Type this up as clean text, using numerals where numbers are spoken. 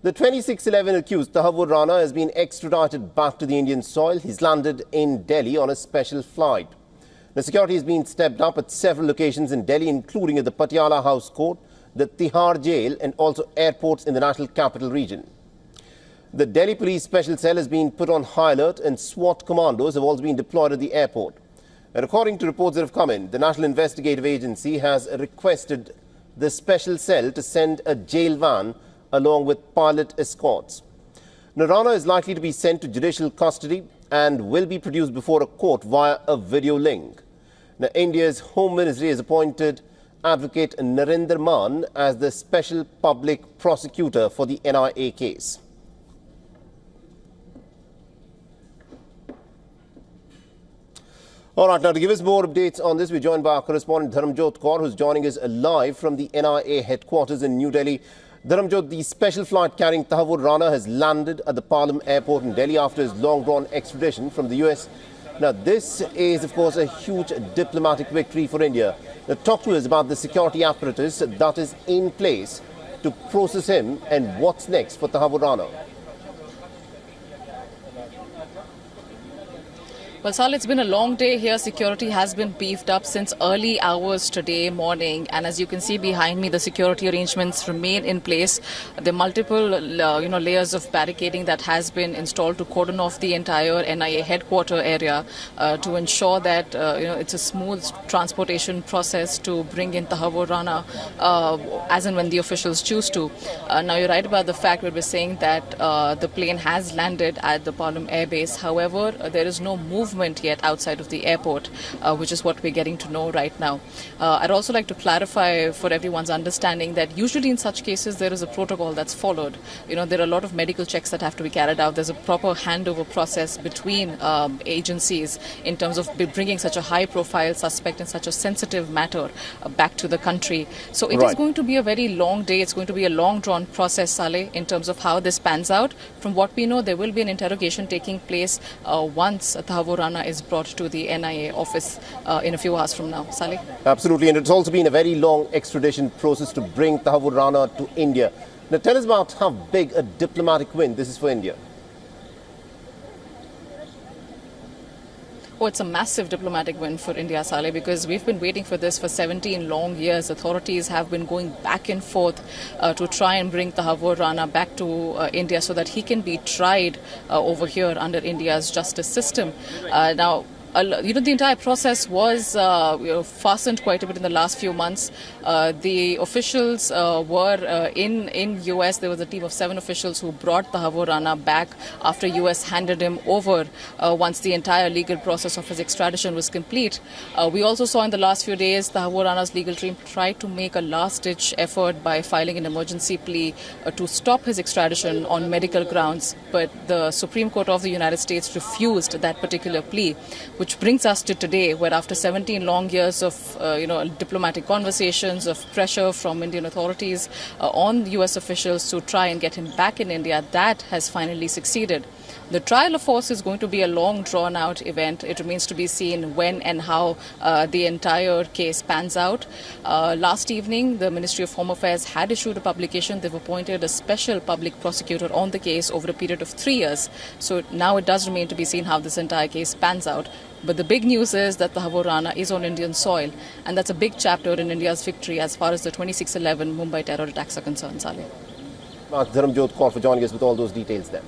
The 26/11 accused Tahawwur Rana has been extradited back to the Indian soil. He's landed in Delhi on a special flight. The security has been stepped up at several locations in Delhi, including at the Patiala House Court, the Tihar Jail and also airports in the National Capital Region. The Delhi Police Special Cell has been put on high alert and SWAT commandos have also been deployed at the airport. And according to reports that have come in, the National Investigative Agency has requested the Special Cell to send a jail van along with pilot escorts. Rana is likely to be sent to judicial custody and will be produced before a court via a video link. Now, India's Home Ministry has appointed Advocate Narendra Mann as the Special Public Prosecutor for the NIA case. All right, now to give us more updates on this, we're joined by our correspondent Dharamjot Kaur, who's joining us live from the NIA headquarters in New Delhi. Dharamjot, the special flight carrying Tahawwur Rana has landed at the Palam airport in Delhi after his long-drawn extradition from the US. Now, this is, of course, a huge diplomatic victory for India. Now, talk to us about the security apparatus that is in place to process him and what's next for Tahawwur Rana. Well, Sal, it's been a long day here. Security has been beefed up since early hours today morning. And as you can see behind me, the security arrangements remain in place. The multiple, layers of barricading that has been installed to cordon off the entire NIA headquarter area to ensure that, it's a smooth transportation process to bring in Tahawwur Rana as and when the officials choose to. Now, you're right about the fact that we're saying that the plane has landed at the Palam Air Base. However, there is no movement yet outside of the airport, which is what we're getting to know right now. I'd also like to clarify for everyone's understanding that usually in such cases there is a protocol that's followed. There are a lot of medical checks that have to be carried out. There's a proper handover process between agencies in terms of bringing such a high-profile suspect in such a sensitive matter back to the country. So it is going to be a very long day. It's going to be a long-drawn process, Saleh, in terms of how this pans out. From what we know, there will be an interrogation taking place once Tahawwur Rana is brought to the NIA office in a few hours from now. Saleh? Absolutely, and it's also been a very long extradition process to bring Tahawwur Rana to India. Now tell us about how big a diplomatic win this is for India. Oh, it's a massive diplomatic win for India, Saleh, because we've been waiting for this for 17 long years. Authorities have been going back and forth to try and bring Tahawwur Rana back to India so that he can be tried over here under India's justice system. Now, the entire process was fastened quite a bit in the last few months. The officials were in US. There was a team of 7 officials who brought Tahawwur Rana back after US handed him over once the entire legal process of his extradition was complete. We also saw in the last few days Tahawwur Rana's legal team tried to make a last-ditch effort by filing an emergency plea to stop his extradition on medical grounds. But the Supreme Court of the United States refused that particular plea, which brings us to today, where after 17 long years of diplomatic conversations, of pressure from Indian authorities on US officials to try and get him back in India, that has finally succeeded. The trial, of course, is going to be a long, drawn-out event. It remains to be seen when and how the entire case pans out. Last evening, the Ministry of Home Affairs had issued a publication. They've appointed a special public prosecutor on the case over a period of 3 years. So now it does remain to be seen how this entire case pans out. But the big news is that Tahawwur Rana is on Indian soil, and that's a big chapter in India's victory as far as the 26/11 Mumbai terror attacks are concerned, Saleh. Dharamjot Kaur for joining us with all those details there.